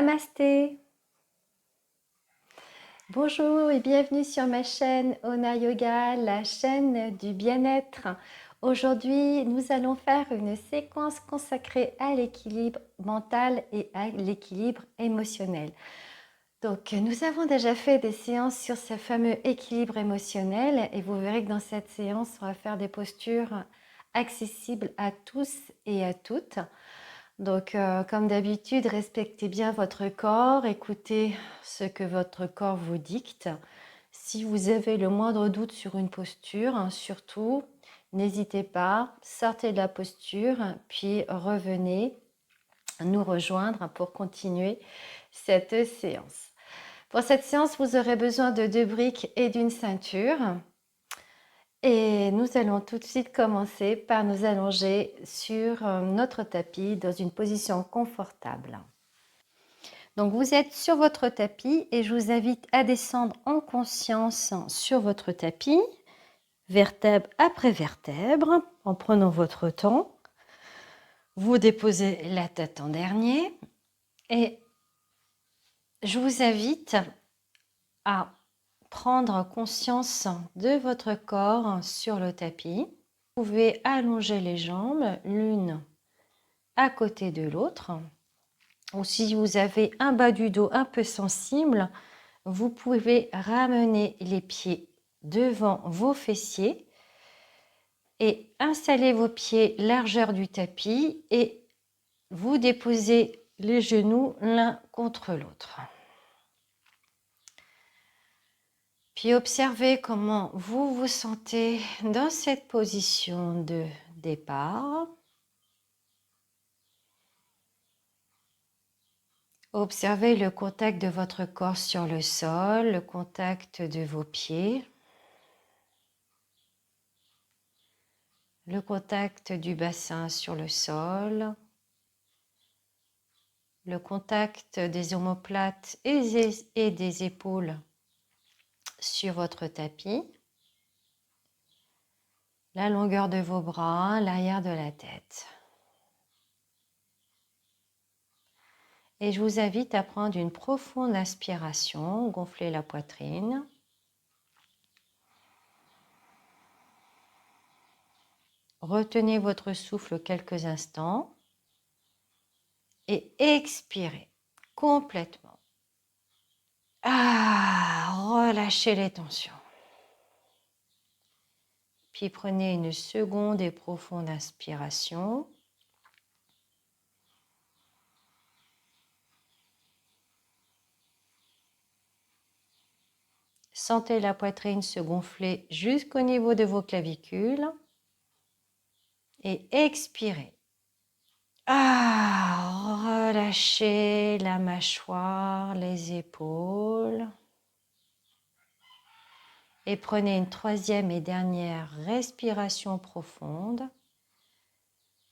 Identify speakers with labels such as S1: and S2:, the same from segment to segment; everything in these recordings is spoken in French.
S1: Namasté. Bonjour et bienvenue sur ma chaîne Ona Yoga, la chaîne du bien-être. Aujourd'hui, nous allons faire une séquence consacrée à l'équilibre mental et à l'équilibre émotionnel. Donc, nous avons déjà fait des séances sur ce fameux équilibre émotionnel et vous verrez que dans cette séance, on va faire des postures accessibles à tous et à toutes. Donc, comme d'habitude, respectez bien votre corps, écoutez ce que votre corps vous dicte. Si vous avez le moindre doute sur une posture, surtout, n'hésitez pas, sortez de la posture, puis revenez nous rejoindre pour continuer cette séance. Pour cette séance, vous aurez besoin de 2 briques et d'une ceinture. Et nous allons tout de suite commencer par nous allonger sur notre tapis dans une position confortable. Donc vous êtes sur votre tapis et je vous invite à descendre en conscience sur votre tapis, vertèbre après vertèbre, en prenant votre temps. Vous déposez la tête en dernier et je vous invite à prendre conscience de votre corps sur le tapis. Vous pouvez allonger les jambes l'une à côté de l'autre. Ou si vous avez un bas du dos un peu sensible, vous pouvez ramener les pieds devant vos fessiers et installer vos pieds largeur du tapis et vous déposez les genoux l'un contre l'autre. Puis observez comment vous vous sentez dans cette position de départ. Observez le contact de votre corps sur le sol, le contact de vos pieds, le contact du bassin sur le sol, le contact des omoplates et des épaules sur votre tapis, la longueur de vos bras, l'arrière de la tête. Et je vous invite à prendre une profonde inspiration, gonfler la poitrine. Retenez votre souffle quelques instants et expirez complètement. Relâchez les tensions. Puis prenez une seconde et profonde inspiration. Sentez la poitrine se gonfler jusqu'au niveau de vos clavicules. Et expirez. Relâchez la mâchoire, les épaules. Et prenez une troisième et dernière respiration profonde.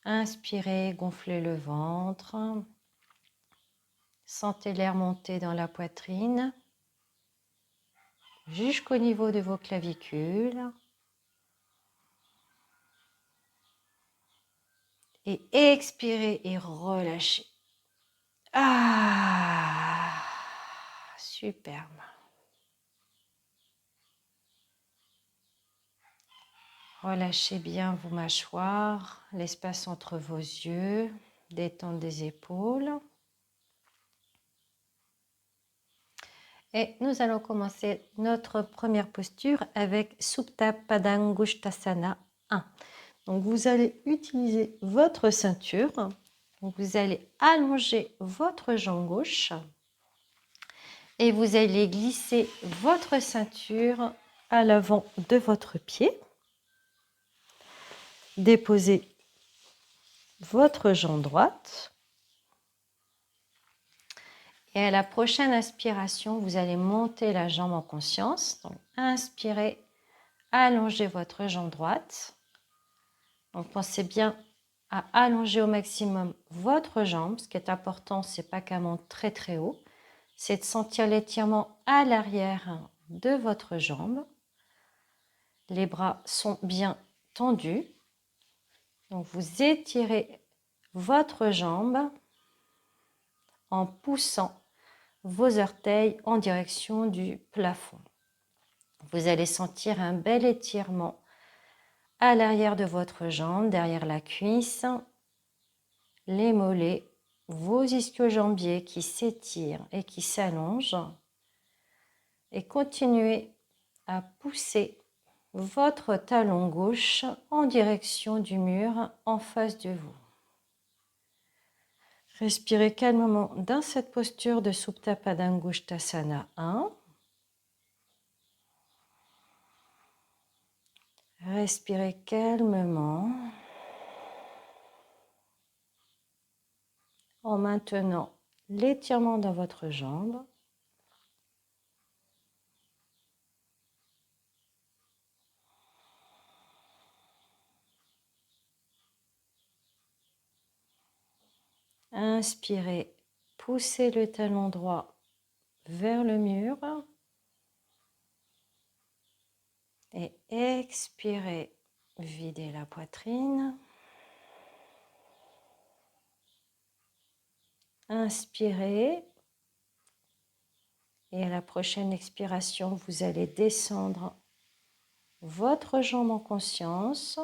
S1: Inspirez, gonflez le ventre. Sentez l'air monter dans la poitrine jusqu'au niveau de vos clavicules. Et expirez et relâchez. Superbe. Relâchez bien vos mâchoires, l'espace entre vos yeux, détente des épaules. Et nous allons commencer notre première posture avec Supta Padangusthasana 1. Donc vous allez utiliser votre ceinture. Donc vous allez allonger votre jambe gauche et vous allez glisser votre ceinture à l'avant de votre pied. Déposez votre jambe droite. Et à la prochaine inspiration, vous allez monter la jambe en conscience. Donc, inspirez, allongez votre jambe droite. Donc, pensez bien à allonger au maximum votre jambe. Ce qui est important, ce n'est pas qu'elle monte très très haut. C'est de sentir l'étirement à l'arrière de votre jambe. Les bras sont bien tendus. Donc, vous étirez votre jambe en poussant vos orteils en direction du plafond. Vous allez sentir un bel étirement à l'arrière de votre jambe, derrière la cuisse, les mollets, vos ischio-jambiers qui s'étirent et qui s'allongent. Et continuez à pousser votre talon gauche en direction du mur en face de vous. Respirez calmement dans cette posture de Supta Padangusthasana 1. Respirez calmement en maintenant l'étirement dans votre jambe. Inspirez, poussez le talon droit vers le mur. Et expirez, videz la poitrine. Inspirez. Et à la prochaine expiration, vous allez descendre votre jambe en conscience.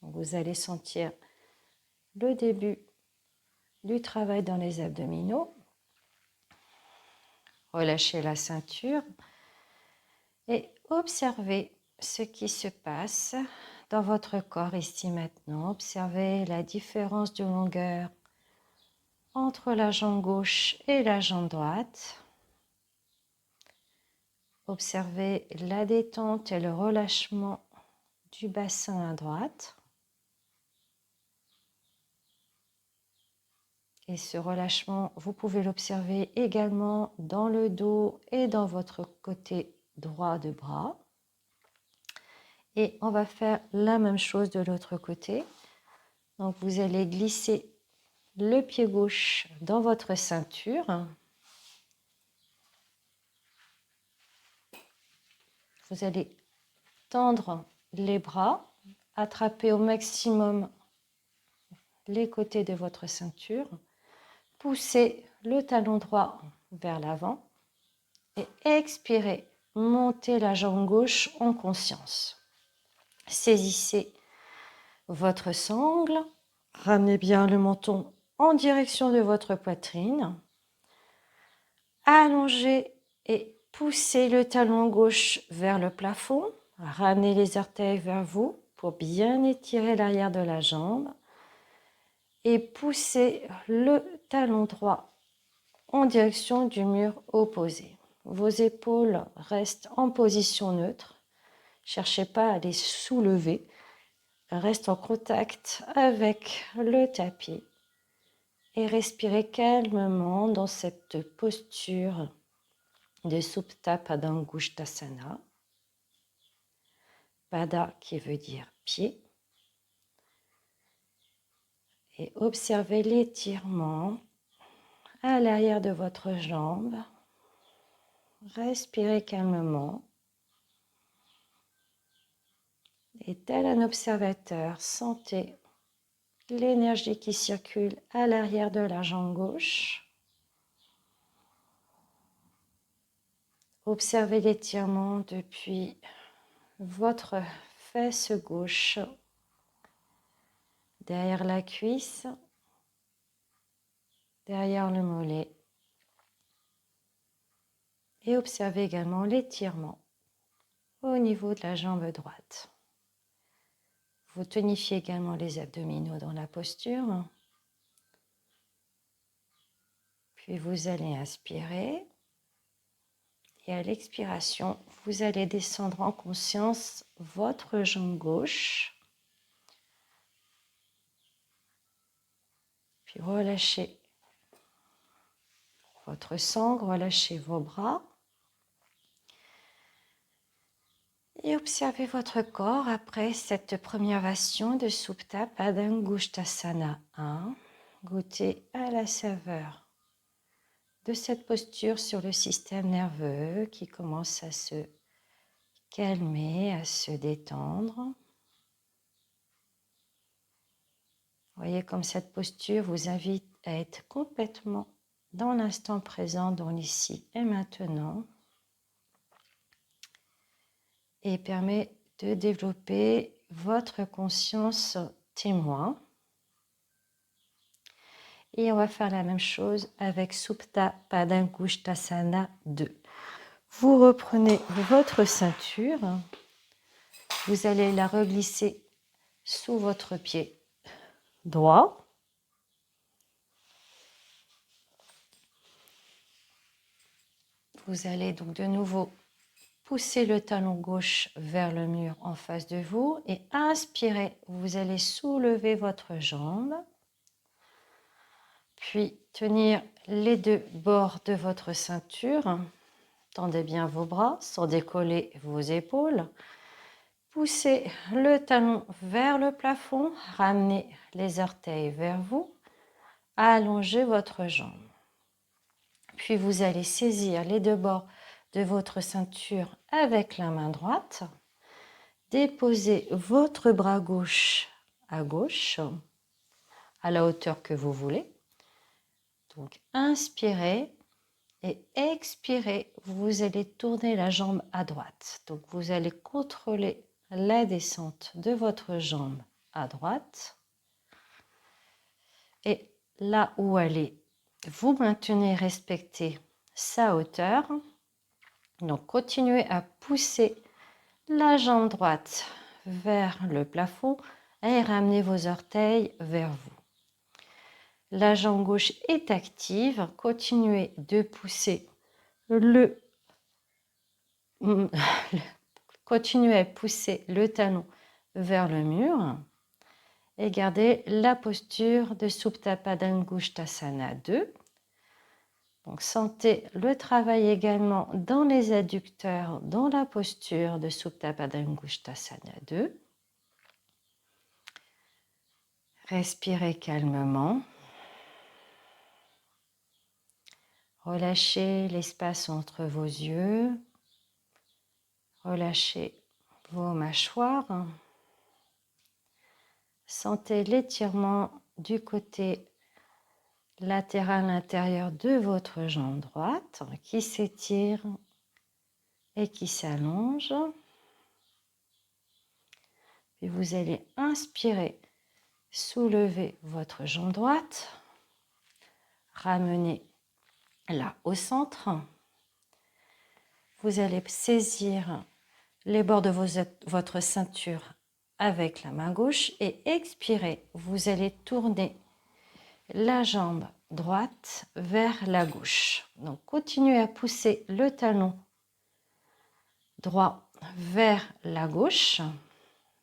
S1: Vous allez sentir le début du travail dans les abdominaux. Relâchez la ceinture et observez ce qui se passe dans votre corps ici maintenant. Observez la différence de longueur entre la jambe gauche et la jambe droite. Observez la détente et le relâchement du bassin à droite. Et ce relâchement, vous pouvez l'observer également dans le dos et dans votre côté droit de bras. Et on va faire la même chose de l'autre côté. Donc vous allez glisser le pied gauche dans votre ceinture. Vous allez tendre les bras, attraper au maximum les côtés de votre ceinture. Poussez le talon droit vers l'avant et expirez, montez la jambe gauche en conscience. Saisissez votre sangle, ramenez bien le menton en direction de votre poitrine, allongez et poussez le talon gauche vers le plafond, ramenez les orteils vers vous pour bien étirer l'arrière de la jambe et poussez le talon droit en direction du mur opposé. Vos épaules restent en position neutre. Cherchez pas à les soulever. Reste en contact avec le tapis et respirez calmement dans cette posture de Supta Padangusthasana. Pada qui veut dire pied. Et observez l'étirement à l'arrière de votre jambe. Respirez calmement. Et tel un observateur, sentez l'énergie qui circule à l'arrière de la jambe gauche. Observez l'étirement depuis votre fesse gauche, derrière la cuisse, derrière le mollet. Et observez également l'étirement au niveau de la jambe droite. Vous tonifiez également les abdominaux dans la posture. Puis vous allez inspirer. Et à l'expiration, vous allez descendre en conscience votre jambe gauche. Puis relâchez votre sangle, relâchez vos bras. Et observez votre corps après cette première version de Supta Padangusthasana 1. Goûtez à la saveur de cette posture sur le système nerveux qui commence à se calmer, à se détendre. Voyez comme cette posture vous invite à être complètement
S2: dans l'instant présent, dans l'ici et maintenant, et permet de développer votre conscience témoin. Et on va faire la même chose avec Supta Padangusthasana 2. Vous reprenez votre ceinture, vous allez la reglisser sous votre pied droit. Vous allez donc de nouveau pousser le talon gauche vers le mur en face de vous et inspirez, vous allez soulever votre jambe. Puis tenir les deux bords de votre ceinture. Tendez bien vos bras sans décoller vos épaules. Poussez le talon vers le plafond. Ramenez les orteils vers vous. Allongez votre jambe. Puis vous allez saisir les deux bords de votre ceinture avec la main droite. Déposez votre bras gauche à gauche, à la hauteur que vous voulez. Donc, inspirez et expirez. Vous allez tourner la jambe à droite. Donc, vous allez contrôler la descente de votre jambe à droite. Et là où elle est, vous maintenez, respectez sa hauteur. Donc, continuez à pousser la jambe droite vers le plafond et ramenez vos orteils vers vous. La jambe gauche est active. Continuez de pousser continuez à pousser le talon vers le mur et gardez la posture de Supta Padangusthasana 2. Donc, sentez le travail également dans les adducteurs, dans la posture de Supta Padangusthasana 2. Respirez calmement. Relâchez l'espace entre vos yeux. Relâchez vos mâchoires. Sentez l'étirement du côté latéral intérieur de votre jambe droite qui s'étire et qui s'allonge. Puis vous allez inspirer, soulever votre jambe droite, ramener là au centre. Vous allez saisir les bords de votre ceinture avec la main gauche et expirer. Vous allez tourner la jambe droite vers la gauche. Donc, continuez à pousser le talon droit vers la gauche.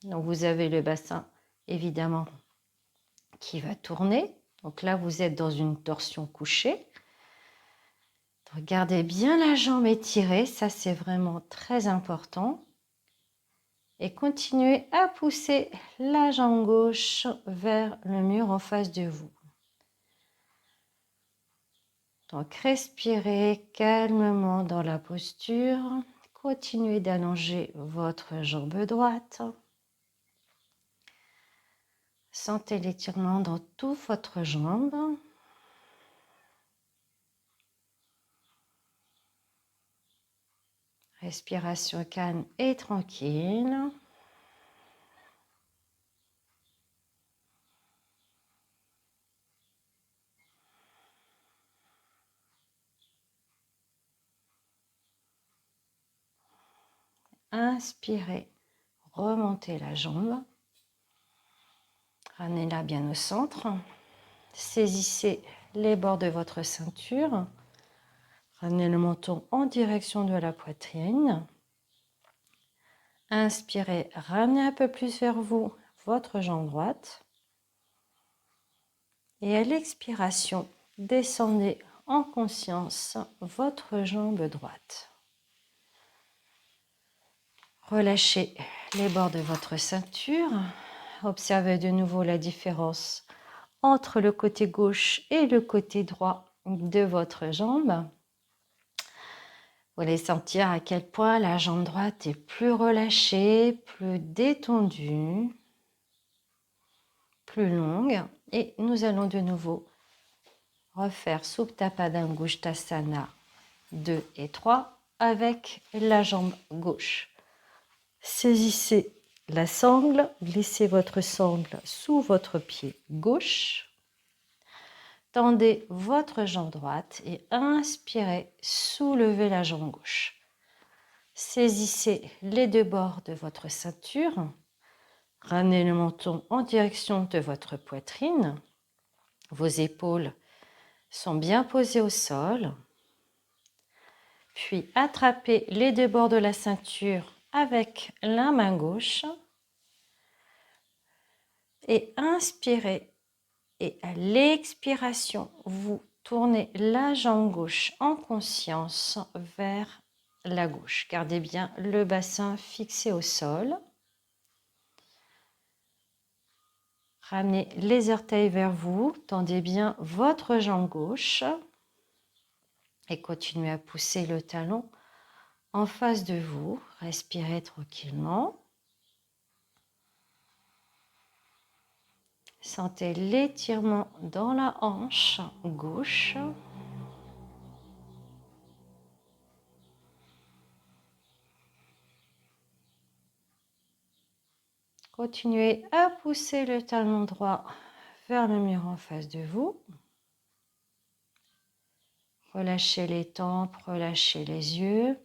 S2: Donc, vous avez le bassin, évidemment, qui va tourner. Donc là, vous êtes dans une torsion couchée. Regardez bien la jambe étirée, ça c'est vraiment très important. Et continuez à pousser la jambe gauche vers le mur en face de vous. Donc respirez calmement dans la posture. Continuez d'allonger votre jambe droite. Sentez l'étirement dans toute votre jambe. Respiration calme et tranquille. Inspirez, remontez la jambe. Ramenez-la bien au centre. Saisissez les bords de votre ceinture. Ramenez le menton en direction de la poitrine. Inspirez, ramenez un peu plus vers vous votre jambe droite. Et à l'expiration, descendez en conscience votre jambe droite. Relâchez les bords de votre ceinture. Observez de nouveau la différence entre le côté gauche et le côté droit de votre jambe. Vous allez sentir à quel point la jambe droite est plus relâchée, plus détendue, plus longue. Et nous allons de nouveau refaire Supta Padangusthasana 2 et 3 avec la jambe gauche. Saisissez la sangle, glissez votre sangle sous votre pied gauche. Tendez votre jambe droite et inspirez, soulevez la jambe gauche. Saisissez les deux bords de votre ceinture. Ramenez le menton en direction de votre poitrine. Vos épaules sont bien posées au sol. Puis attrapez les deux bords de la ceinture avec la main gauche. Et inspirez. Et à l'expiration, vous tournez la jambe gauche en conscience vers la gauche. Gardez bien le bassin fixé au sol. Ramenez les orteils vers vous, tendez bien votre jambe gauche et continuez à pousser le talon en face de vous. Respirez tranquillement. Sentez l'étirement dans la hanche gauche. Continuez à pousser le talon droit vers le mur en face de vous. Relâchez les tempes, relâchez les yeux.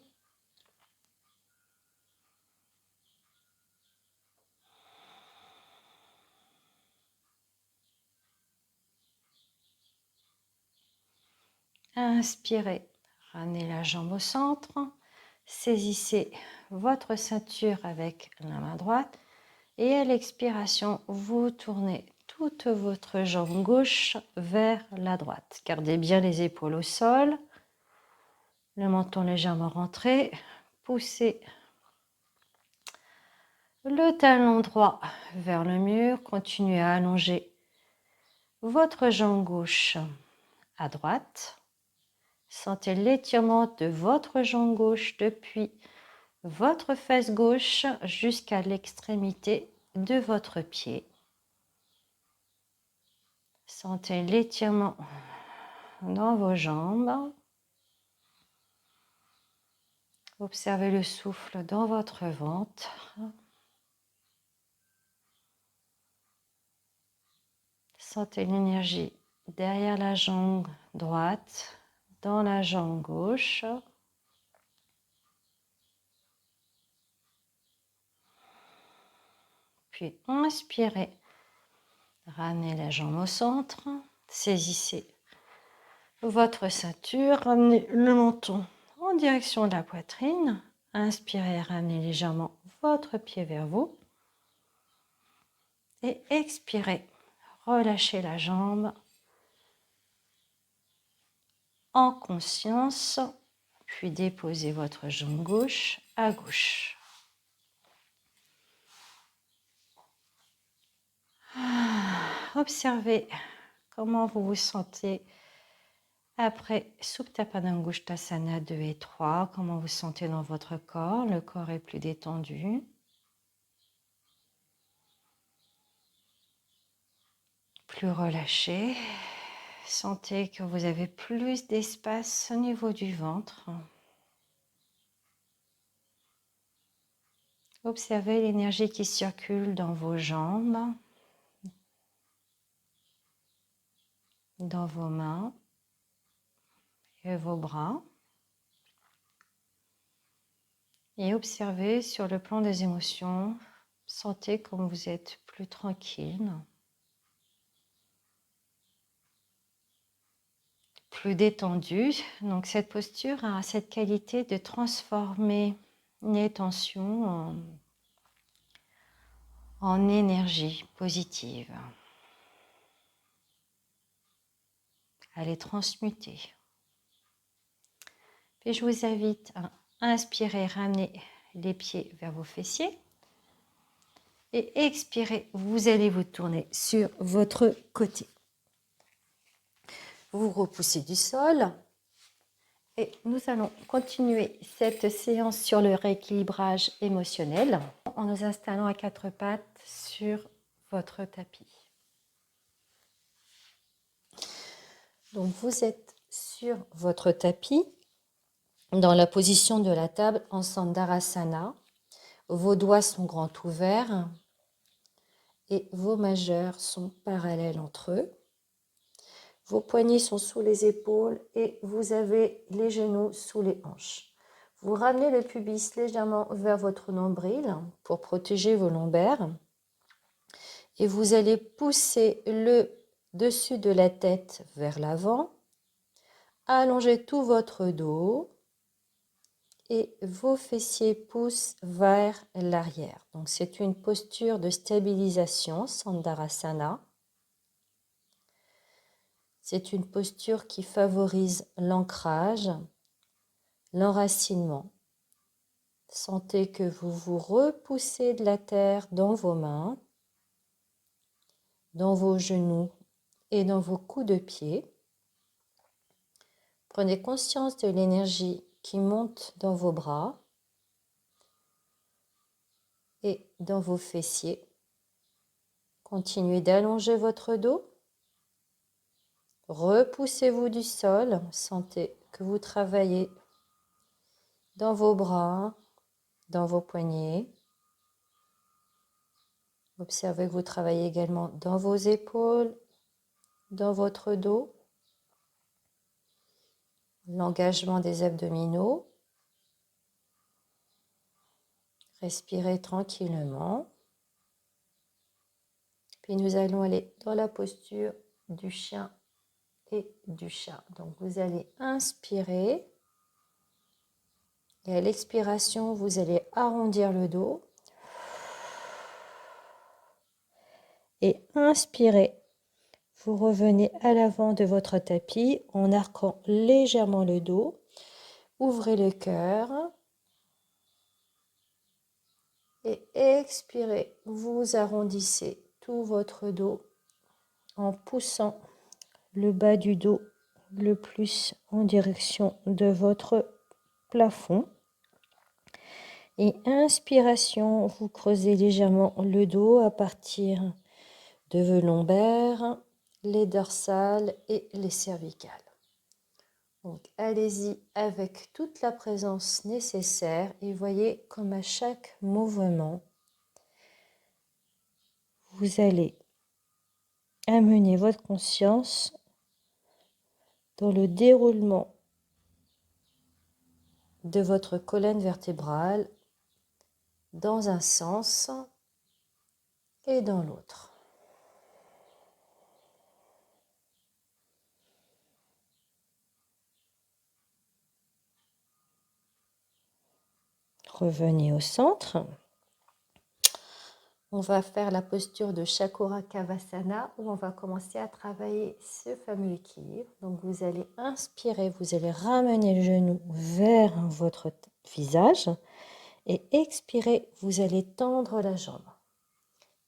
S2: Inspirez, ramenez la jambe au centre. Saisissez votre ceinture avec la main droite. Et à l'expiration, vous tournez toute votre jambe gauche vers la droite. Gardez bien les épaules au sol. Le menton légèrement rentré. Poussez le talon droit vers le mur. Continuez à allonger votre jambe gauche à droite. Sentez l'étirement de votre jambe gauche depuis votre fesse gauche jusqu'à l'extrémité de votre pied. Sentez l'étirement dans vos jambes. Observez le souffle dans votre ventre. Sentez l'énergie derrière la jambe droite, dans la jambe gauche. Puis inspirez. Ramenez la jambe au centre. Saisissez votre ceinture. Ramenez le menton en direction de la poitrine. Inspirez, ramenez légèrement votre pied vers vous. Et expirez. Relâchez la jambe en conscience. Puis déposez votre jambe gauche à gauche. Observez comment vous vous sentez après Supta Padangusthasana 2 et 3. Comment vous sentez dans votre corps. Le corps est plus détendu. Plus relâché. Sentez que vous avez plus d'espace au niveau du ventre. Observez l'énergie qui circule dans vos jambes, dans vos mains et vos bras. Et observez sur le plan des émotions, sentez comme vous êtes plus tranquille, plus détendu. Donc cette posture a cette qualité de transformer les tensions en énergie positive, à les transmuter. Puis je vous invite à inspirer, ramener les pieds vers vos fessiers. Et expirez, vous allez vous tourner sur votre côté. Vous repoussez du sol. Et nous allons continuer cette séance sur le rééquilibrage émotionnel en nous installant à quatre pattes sur votre tapis. Donc vous êtes sur votre tapis, dans la position de la table en Sandharasana. Vos doigts sont grands ouverts et vos majeurs sont parallèles entre eux. Vos poignets sont sous les épaules et vous avez les genoux sous les hanches. Vous ramenez le pubis légèrement vers votre nombril pour protéger vos lombaires. Et vous allez pousser le dessus de la tête vers l'avant, allonger tout votre dos et vos fessiers poussent vers l'arrière. Donc c'est une posture de stabilisation, Sandharasana. C'est une posture qui favorise l'ancrage, l'enracinement. Sentez que vous vous repoussez de la terre dans vos mains, dans vos genoux et dans vos coups de pied. Prenez conscience de l'énergie qui monte dans vos bras et dans vos fessiers. Continuez d'allonger votre dos. Repoussez-vous du sol. Sentez que vous travaillez dans vos bras, dans vos poignets. Observez que vous travaillez également dans vos épaules, dans votre dos. L'engagement des abdominaux. Respirez tranquillement. Puis nous allons aller dans la posture du chien et du chat. Donc vous allez inspirer et à l'expiration, vous allez arrondir le dos et inspirez. Vous revenez à l'avant de votre tapis en arquant légèrement le dos. Ouvrez le cœur et expirez. Vous arrondissez tout votre dos en poussant le bas du dos le plus en direction de votre plafond. Et inspiration, vous creusez légèrement le dos à partir de vos lombaires, les dorsales et les cervicales. Donc allez-y avec toute la présence nécessaire et voyez comme à chaque mouvement, vous allez amener votre conscience dans le déroulement de votre colonne vertébrale dans un sens et dans l'autre. Revenez au centre. On va faire la posture de Chakura Kavasana où on va commencer à travailler ce fameux équilibre. Donc vous allez inspirer, vous allez ramener le genou vers votre visage et expirer, vous allez tendre la jambe.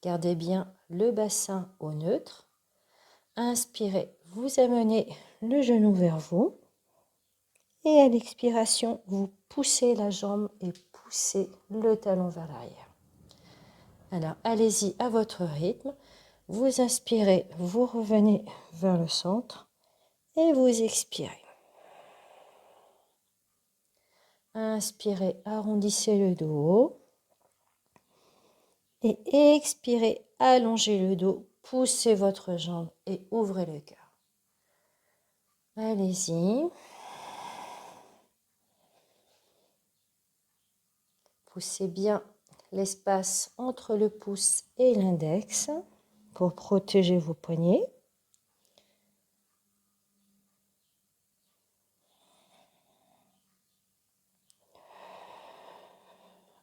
S2: Gardez bien le bassin au neutre. Inspirez, vous amenez le genou vers vous et à l'expiration, vous poussez la jambe et poussez le talon vers l'arrière. Alors, allez-y à votre rythme. Vous inspirez, vous revenez vers le centre et vous expirez. Inspirez, arrondissez le dos. Et expirez, allongez le dos, poussez votre jambe et ouvrez le cœur. Allez-y. Poussez bien l'espace entre le pouce et l'index pour protéger vos poignets.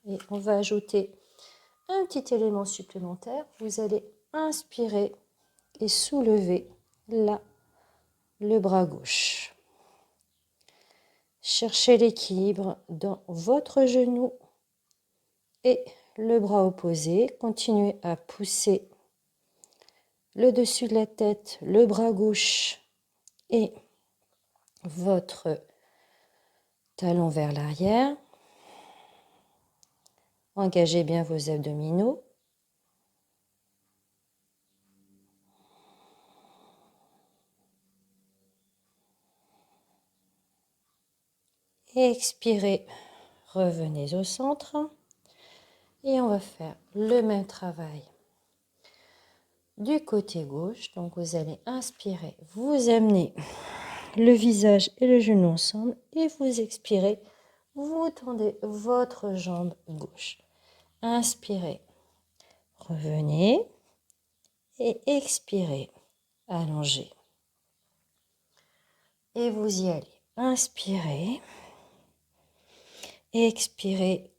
S2: Et on va ajouter un petit élément supplémentaire. Vous allez inspirer et soulever là le bras gauche. Cherchez l'équilibre dans votre genou et le bras opposé. Continuez à pousser le dessus de la tête, le bras gauche et votre talon vers l'arrière. Engagez bien vos abdominaux. Expirez, revenez au centre. Et on va faire le même travail du côté gauche. Donc vous allez inspirer, vous amenez le visage et le genou ensemble et vous expirez, vous tendez votre jambe gauche. Inspirez, revenez et expirez, allongez. Et vous y allez. Inspirez, expirez,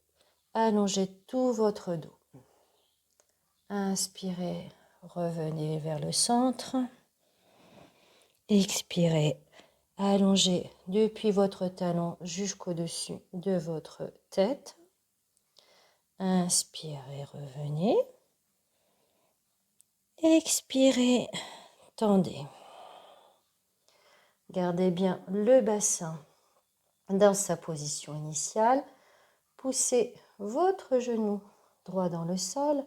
S2: allongez tout votre dos. Inspirez, revenez vers le centre. Expirez, allongez depuis votre talon jusqu'au-dessus de votre tête. Inspirez, revenez. Expirez, tendez. Gardez bien le bassin dans sa position initiale. Poussez votre genou droit dans le sol.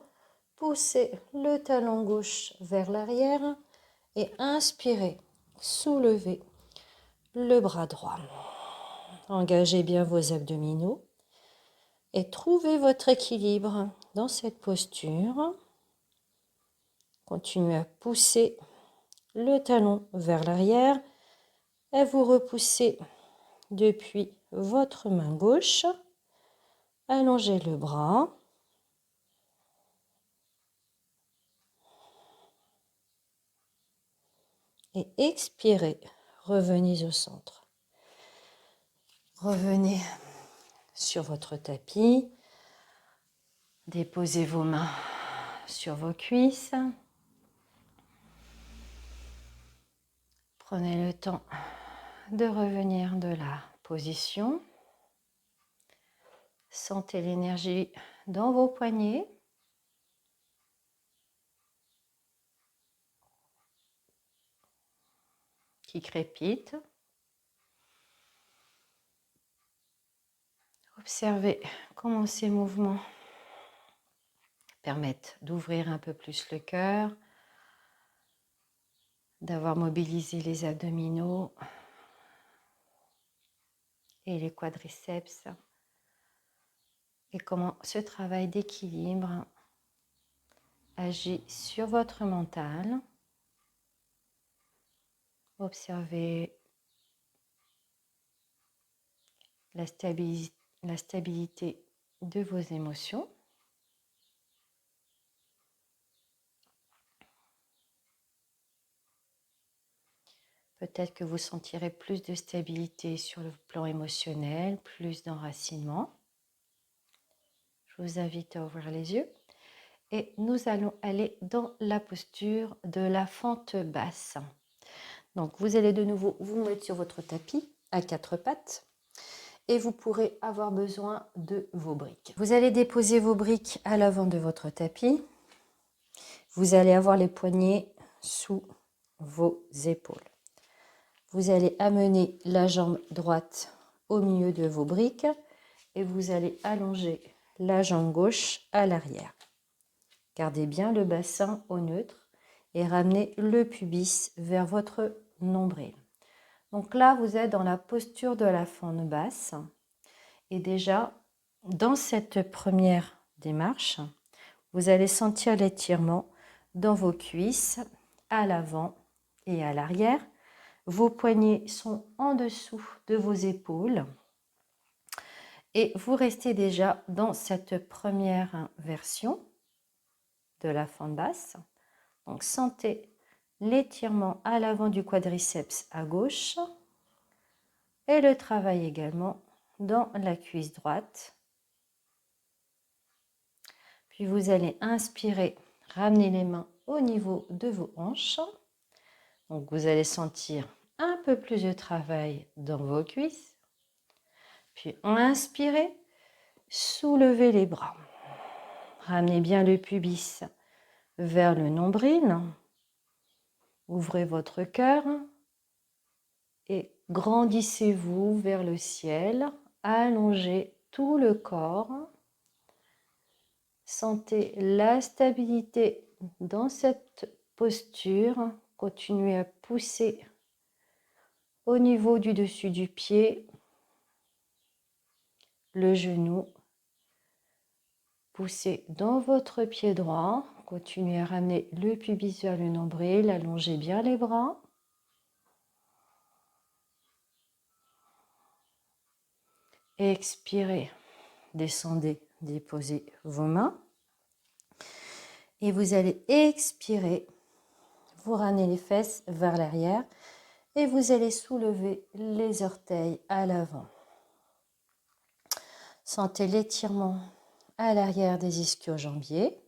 S2: Poussez le talon gauche vers l'arrière et inspirez, soulevez le bras droit. Engagez bien vos abdominaux et trouvez votre équilibre dans cette posture. Continuez à pousser le talon vers l'arrière et vous repoussez depuis votre main gauche. Allongez le bras. Et expirez, revenez au centre. Revenez sur votre tapis. Déposez vos mains sur vos cuisses. Prenez le temps de revenir de la position. Sentez l'énergie dans vos poignets. Qui crépite. Observez comment ces mouvements permettent d'ouvrir un peu plus le cœur, d'avoir mobilisé les abdominaux et les quadriceps, et comment ce travail d'équilibre agit sur votre mental. Observez la stabilité de vos émotions. Peut-être que vous sentirez plus de stabilité sur le plan émotionnel, plus d'enracinement. Je vous invite à ouvrir les yeux et nous allons aller dans la posture de la fente basse. Donc vous allez de nouveau vous mettre sur votre tapis à quatre pattes et vous pourrez avoir besoin de vos briques. Vous allez déposer vos briques à l'avant de votre tapis. Vous allez avoir les poignets sous vos épaules. Vous allez amener la jambe droite au milieu de vos briques et vous allez allonger la jambe gauche à l'arrière. Gardez bien le bassin au neutre et ramenez le pubis vers votre nombril. Donc là, vous êtes dans la posture de la fente basse. Et déjà, dans cette première démarche, vous allez sentir l'étirement dans vos cuisses, à l'avant et à l'arrière. Vos poignets sont en dessous de vos épaules. Et vous restez déjà dans cette première version de la fente basse. Donc sentez l'étirement à l'avant du quadriceps à gauche et le travail également dans la cuisse droite. Puis vous allez inspirer, ramener les mains au niveau de vos hanches. Donc vous allez sentir un peu plus de travail dans vos cuisses. Puis inspirez, soulevez les bras. Ramenez bien le pubis vers le nombril. Ouvrez votre cœur et grandissez-vous vers le ciel. Allongez tout le corps. Sentez la stabilité dans cette posture. Continuez à pousser au niveau du dessus du pied. le genou. Poussez dans votre pied droit. Continuez à ramener le pubis vers le nombril. Allongez bien les bras. Expirez. Descendez, déposez vos mains. Et vous allez expirer. Vous ramenez les fesses vers l'arrière. Et vous allez soulever les orteils à l'avant. Sentez l'étirement à l'arrière des ischio-jambiers.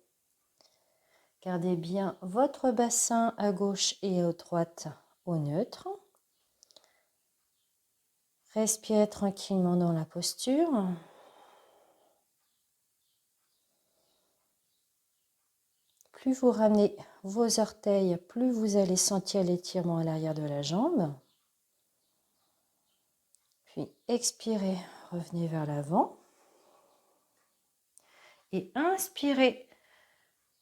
S2: Gardez bien votre bassin à gauche et à droite au neutre. Respirez tranquillement dans la posture. Plus vous ramenez vos orteils, plus vous allez sentir l'étirement à l'arrière de la jambe. Puis expirez, revenez vers l'avant. Et inspirez,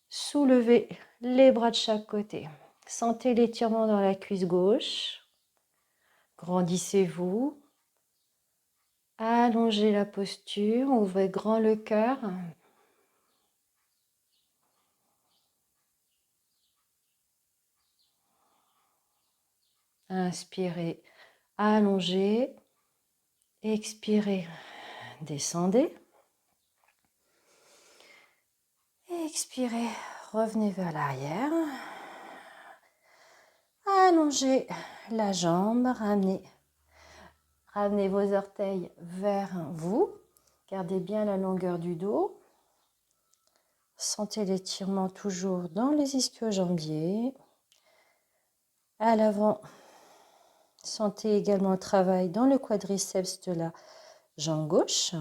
S2: soulevez les bras de chaque côté. Sentez l'étirement dans la cuisse gauche. Grandissez-vous. Allongez la posture, ouvrez grand le cœur. Inspirez, allongez. Expirez, descendez. Expirez, revenez vers l'arrière. Allongez la jambe, ramenez vos orteils vers vous. Gardez bien la longueur du dos. Sentez l'étirement toujours dans les ischio-jambiers. À l'avant, sentez également le travail dans le quadriceps de la jambe gauche.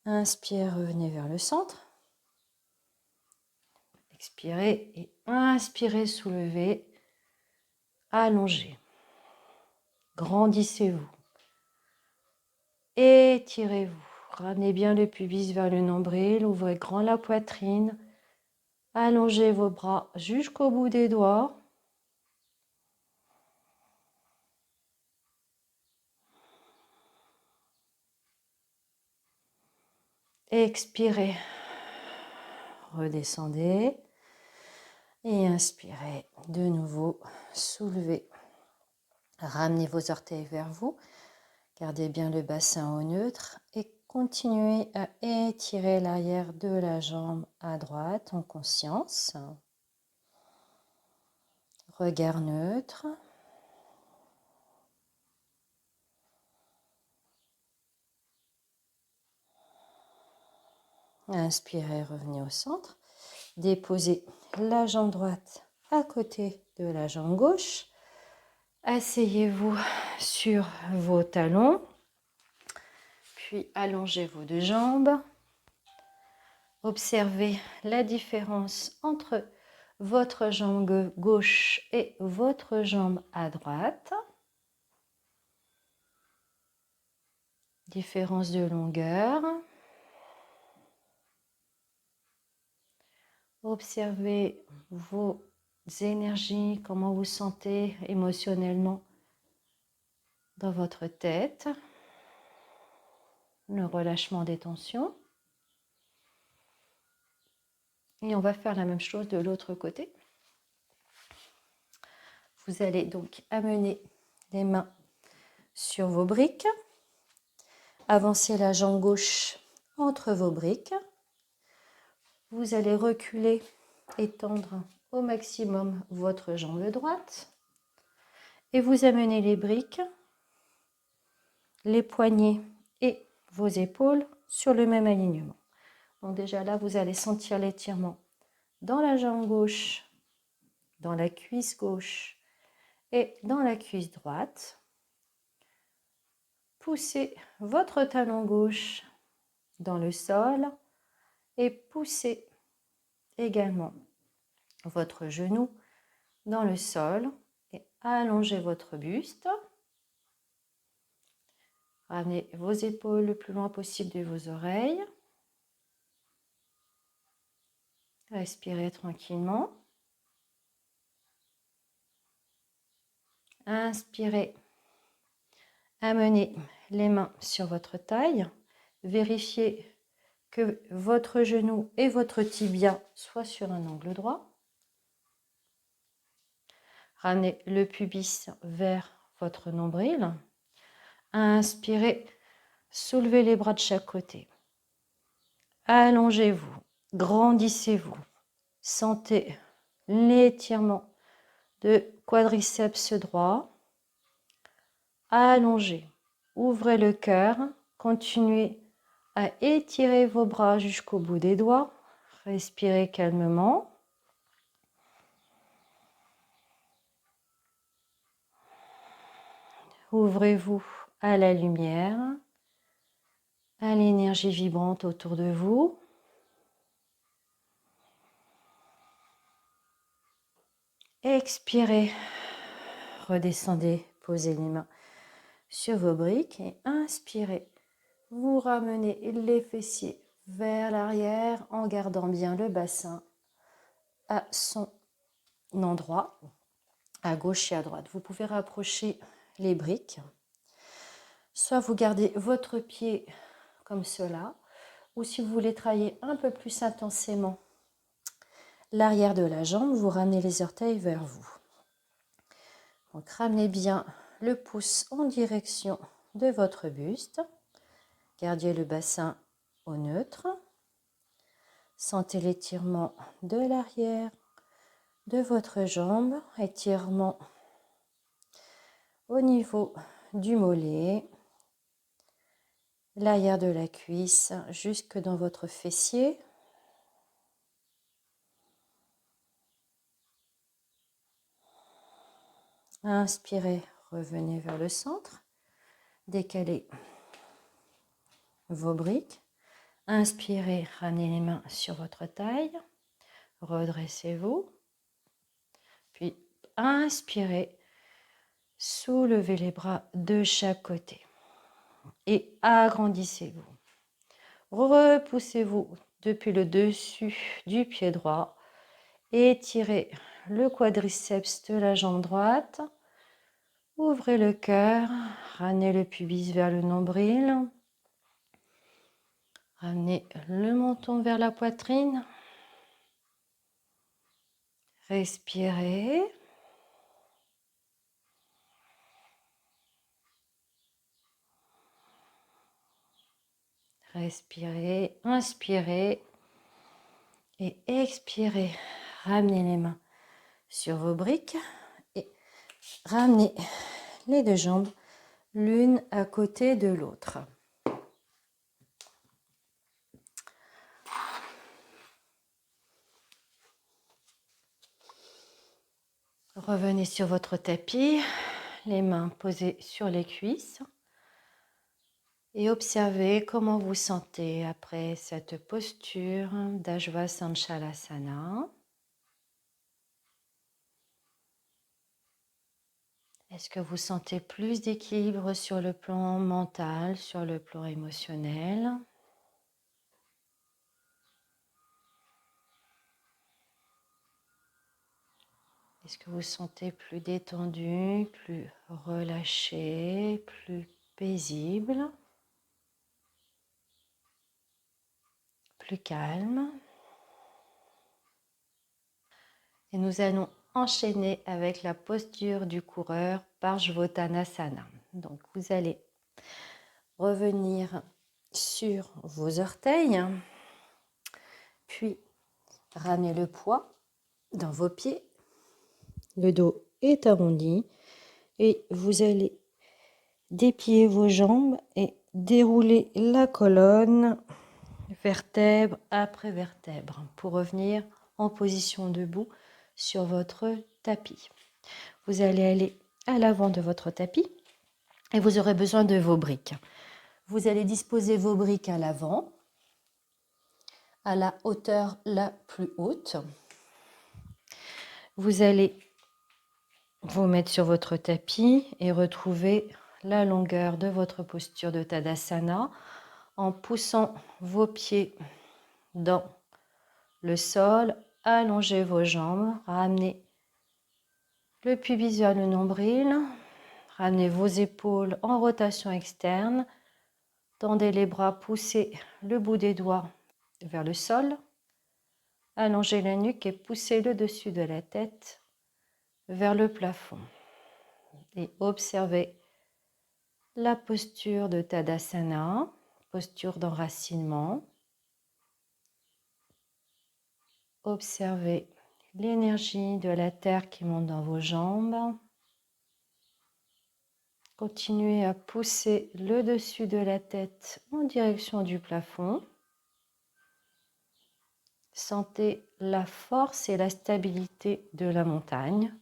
S2: Inspirez, revenez vers le centre. Expirez et inspirez, soulevez. Allongez. Grandissez-vous. Étirez-vous. Ramenez bien le pubis vers le nombril. Ouvrez grand la poitrine. Allongez vos bras jusqu'au bout des doigts. Expirez. Redescendez. Et inspirez. De nouveau, soulevez. Ramenez vos orteils vers vous. Gardez bien le bassin au neutre et continuez à étirer l'arrière de la jambe à droite en conscience. Regard neutre. Inspirez, revenez au centre. Déposez la jambe droite à côté de la jambe gauche. Asseyez-vous sur vos talons. Puis allongez vos deux jambes. Observez la différence entre votre jambe gauche et votre jambe à droite. Différence de longueur. Observez vos énergies, comment vous sentez émotionnellement dans votre tête. Le relâchement des tensions. Et on va faire la même chose de l'autre côté. Vous allez donc amener les mains sur vos briques. Avancez la jambe gauche entre vos briques. Vous allez reculer, étendre au maximum votre jambe droite. Et vous amenez les briques, les poignets et vos épaules sur le même alignement. Donc déjà là, vous allez sentir l'étirement dans la jambe gauche, dans la cuisse gauche et dans la cuisse droite. Poussez votre talon gauche dans le sol et poussez également votre genou dans le sol et allongez votre buste. Ramenez vos épaules le plus loin possible de vos oreilles. Respirez tranquillement. Inspirez. Amenez les mains sur votre taille Vérifiez que votre genou et votre tibia soient sur un angle droit. Ramenez le pubis vers votre nombril. Inspirez, soulevez les bras de chaque côté. Allongez-vous, grandissez-vous. Sentez l'étirement de quadriceps droit. Allongez, ouvrez le cœur, continuez à étirer vos bras jusqu'au bout des doigts. Respirez calmement. Ouvrez-vous à la lumière, à l'énergie vibrante autour de vous. Expirez, redescendez, posez les mains sur vos briques et inspirez. Vous ramenez les fessiers vers l'arrière en gardant bien le bassin à son endroit, à gauche et à droite. Vous pouvez rapprocher les briques. Soit vous gardez votre pied comme cela, ou si vous voulez travailler un peu plus intensément l'arrière de la jambe, vous ramenez les orteils vers vous. Donc ramenez bien le pouce en direction de votre buste. Gardez le bassin au neutre. Sentez l'étirement de l'arrière de votre jambe, étirement au niveau du mollet, l'arrière de la cuisse jusque dans votre fessier. Inspirez, revenez vers le centre, décalez vos briques. Inspirez, ramenez les mains sur votre taille, redressez-vous. Puis inspirez, soulevez les bras de chaque côté et agrandissez-vous. Repoussez-vous depuis le dessus du pied droit. Étirez le quadriceps de la jambe droite. Ouvrez le cœur, ramenez le pubis vers le nombril. Ramenez le menton vers la poitrine. Respirez. Respirez, inspirez et expirez. Ramenez les mains sur vos briques et ramenez les deux jambes l'une à côté de l'autre. Revenez sur votre tapis, les mains posées sur les cuisses et observez comment vous sentez après cette posture d'Ajvasanchalasana. Est-ce que vous sentez plus d'équilibre sur le plan mental, sur le plan émotionnel ? Est-ce que vous vous sentez plus détendu, plus relâché, plus paisible, plus calme? Et nous allons enchaîner avec la posture du coureur Parshvottanasana. Donc vous allez revenir sur vos orteils, puis ramener le poids dans vos pieds. Le dos est arrondi et vous allez déplier vos jambes et dérouler la colonne vertèbre après vertèbre pour revenir en position debout sur votre tapis. Vous allez aller à l'avant de votre tapis et vous aurez besoin de vos briques. Vous allez disposer vos briques à l'avant, à la hauteur la plus haute. Vous allez vous mettre sur votre tapis et retrouver la longueur de votre posture de Tadasana en poussant vos pieds dans le sol. Allongez vos jambes, ramenez le pubis vers le nombril, ramenez vos épaules en rotation externe, Tendez les bras, poussez le bout des doigts vers le sol. Allongez la nuque et poussez le dessus de la tête vers le plafond. Et observez la posture de Tadasana, posture d'enracinement. Observez l'énergie de la terre qui monte dans vos jambes. Continuez à pousser le dessus de la tête en direction du plafond. Sentez la force et la stabilité de la montagne.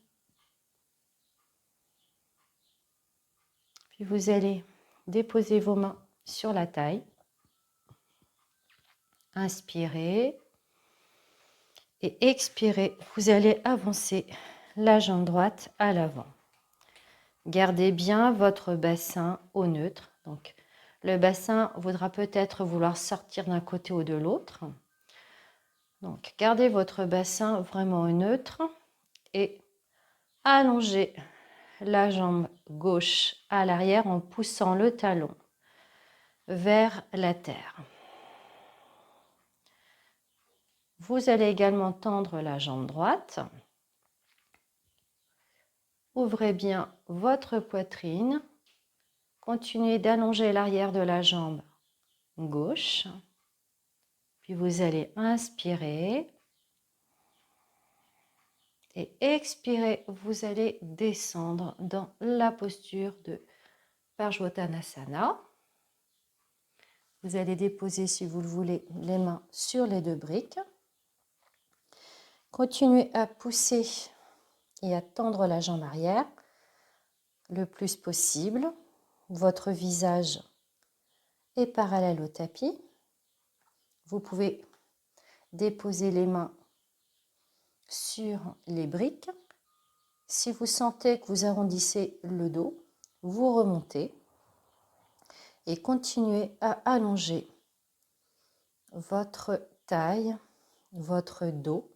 S2: Puis vous allez déposer vos mains sur la taille. Inspirez et expirez. Vous allez avancer la jambe droite à l'avant. Gardez bien votre bassin au neutre. Donc, le bassin voudra peut-être vouloir sortir d'un côté ou de l'autre. Donc, gardez votre bassin vraiment au neutre et allongez la jambe gauche à l'arrière en poussant le talon vers la terre. Vous allez également tendre la jambe droite. Ouvrez bien votre poitrine. Continuez d'allonger l'arrière de la jambe gauche. Puis vous allez inspirer. Et expirez, vous allez descendre dans la posture de Parshvottanasana. Vous allez déposer, si vous le voulez, les mains sur les deux briques. Continuez à pousser et à tendre la jambe arrière le plus possible. Votre visage est parallèle au tapis. Vous pouvez déposer les mains sur les briques. Si vous sentez que vous arrondissez le dos, vous remontez et continuez à allonger votre taille, votre dos.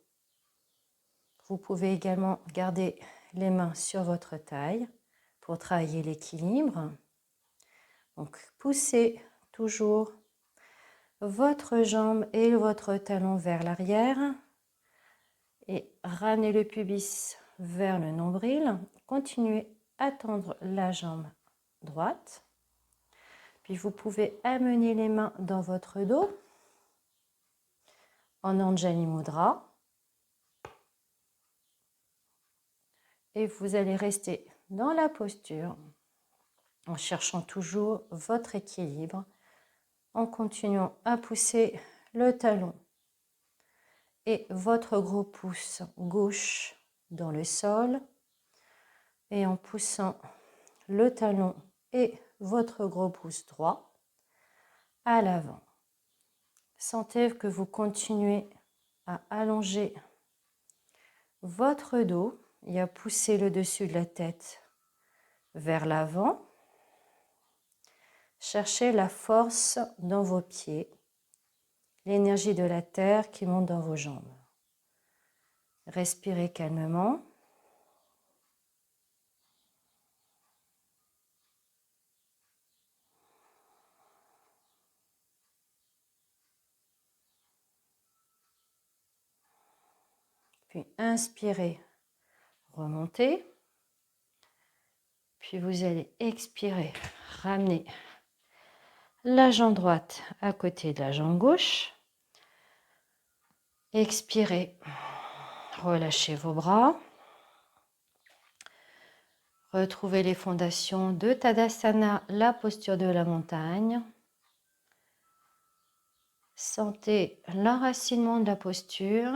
S2: Vous pouvez également garder les mains sur votre taille pour travailler l'équilibre. Donc, poussez toujours votre jambe et votre talon vers l'arrière et ramenez le pubis vers le nombril. Continuez à tendre la jambe droite. Puis vous pouvez amener les mains dans votre dos en Anjali Mudra. Et vous allez rester dans la posture en cherchant toujours votre équilibre, en continuant à pousser le talon et votre gros pouce gauche dans le sol et en poussant le talon et votre gros pouce droit à l'avant. Sentez que vous continuez à allonger votre dos et à pousser le dessus de la tête vers l'avant. Cherchez la force dans vos pieds, l'énergie de la terre qui monte dans vos jambes. Respirez calmement. Puis inspirez, remontez. Puis vous allez expirer, ramener la jambe droite à côté de la jambe gauche. Expirez, relâchez vos bras. Retrouvez les fondations de Tadasana, la posture de la montagne. Sentez l'enracinement de la posture.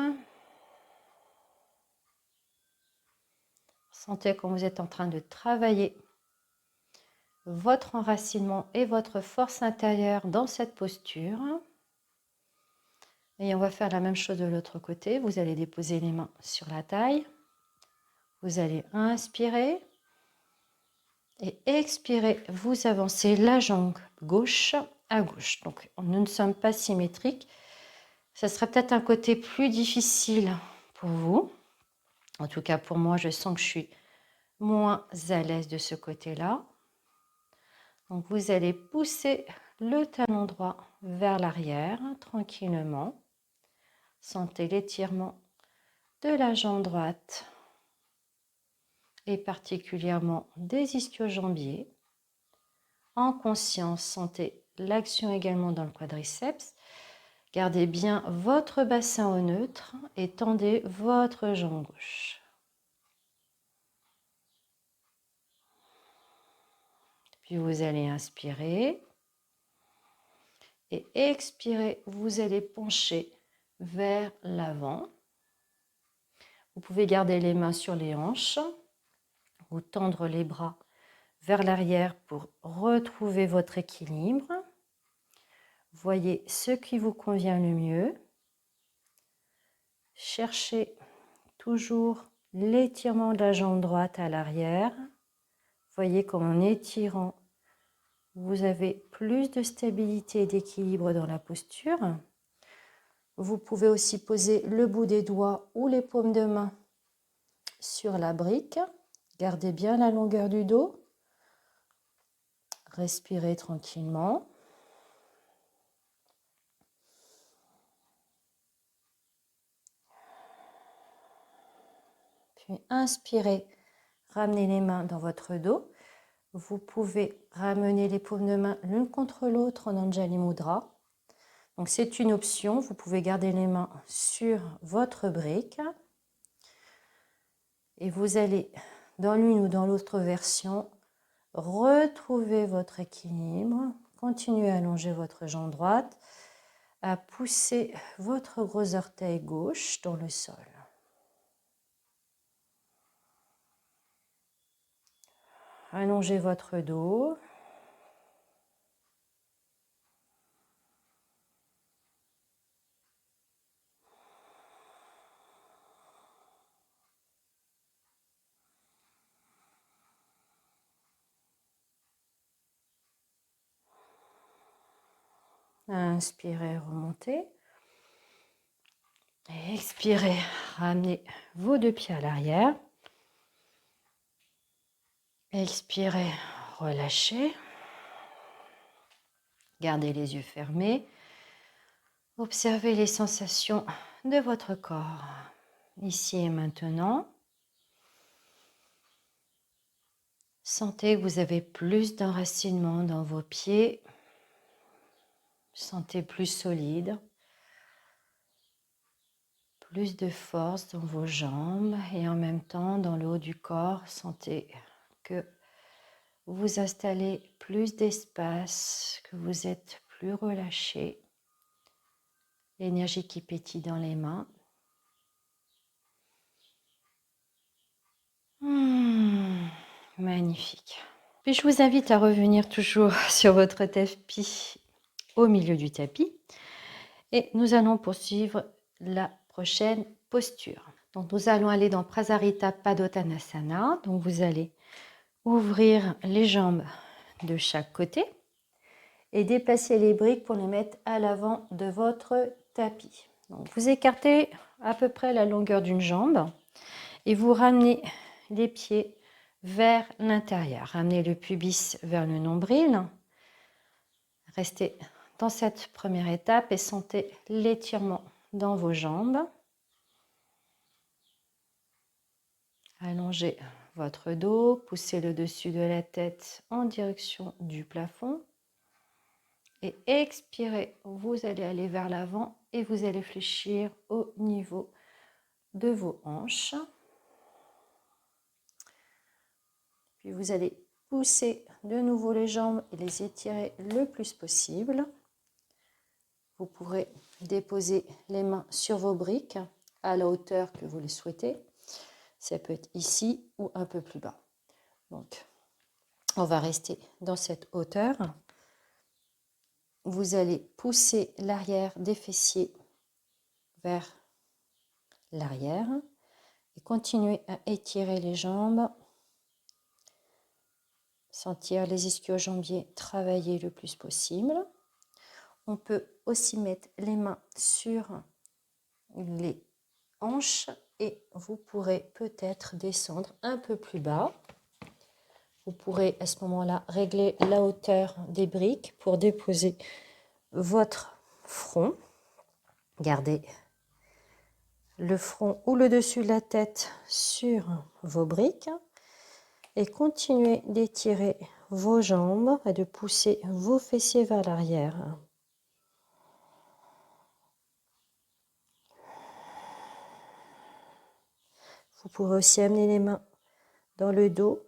S2: Sentez quand vous êtes en train de travailler votre enracinement et votre force intérieure dans cette posture. Et on va faire la même chose de l'autre côté. Vous allez déposer les mains sur la taille. Vous allez inspirer. Et expirez, vous avancez la jambe gauche à gauche. Donc, nous ne sommes pas symétriques. Ça serait peut-être un côté plus difficile pour vous. En tout cas, pour moi, je sens que je suis moins à l'aise de ce côté-là. Donc, vous allez pousser le talon droit vers l'arrière tranquillement. Sentez l'étirement de la jambe droite et particulièrement des ischio-jambiers. En conscience, sentez l'action également dans le quadriceps. Gardez bien votre bassin au neutre et tendez votre jambe gauche. Puis vous allez inspirer et expirer. Vous allez pencher vers l'avant. Vous pouvez garder les mains sur les hanches ou tendre les bras vers l'arrière pour retrouver votre équilibre. Voyez ce qui vous convient le mieux. Cherchez toujours l'étirement de la jambe droite à l'arrière. Voyez qu'en étirant, vous avez plus de stabilité et d'équilibre dans la posture. Vous pouvez aussi poser le bout des doigts ou les paumes de main sur la brique. Gardez bien la longueur du dos. Respirez tranquillement. Puis inspirez, ramenez les mains dans votre dos. Vous pouvez ramener les paumes de main l'une contre l'autre en Anjali Mudra. Donc c'est une option, vous pouvez garder les mains sur votre brique. Et vous allez, dans l'une ou dans l'autre version, retrouver votre équilibre. Continuez à allonger votre jambe droite, à pousser votre gros orteil gauche dans le sol. Allongez votre dos. Inspirez, remontez. Et expirez, ramenez vos deux pieds à l'arrière. Expirez, relâchez. Gardez les yeux fermés. Observez les sensations de votre corps, ici et maintenant. Sentez que vous avez plus d'enracinement dans vos pieds. Sentez plus solide. Plus de force dans vos jambes et en même temps dans le haut du corps, sentez que vous installez plus d'espace, que vous êtes plus relâché. L'énergie qui pétille dans les mains. Magnifique. Puis je vous invite à revenir toujours sur votre tapis au milieu du tapis et nous allons poursuivre la prochaine posture. Donc nous allons aller dans Prasarita Padottanasana. Donc vous allez ouvrir les jambes de chaque côté et déplacer les briques pour les mettre à l'avant de votre tapis. Donc vous écartez à peu près la longueur d'une jambe et vous ramenez les pieds vers l'intérieur. Ramenez le pubis vers le nombril. Restez dans cette première étape et sentez l'étirement dans vos jambes. Allongez votre dos, poussez le dessus de la tête en direction du plafond. Et expirez, vous allez aller vers l'avant et vous allez fléchir au niveau de vos hanches. Puis vous allez pousser de nouveau les jambes et les étirer le plus possible. Vous pourrez déposer les mains sur vos briques à la hauteur que vous le souhaitez. Ça peut être ici ou un peu plus bas. Donc, on va rester dans cette hauteur. Vous allez pousser l'arrière des fessiers vers l'arrière et continuer à étirer les jambes. Sentir les ischio-jambiers travailler le plus possible. On peut aussi mettre les mains sur les hanches et vous pourrez peut-être descendre un peu plus bas Vous pourrez à ce moment-là régler la hauteur des briques pour déposer votre front. Gardez le front ou le dessus de la tête sur vos briques et continuez d'étirer vos jambes et de pousser vos fessiers vers l'arrière. Vous pouvez aussi amener les mains dans le dos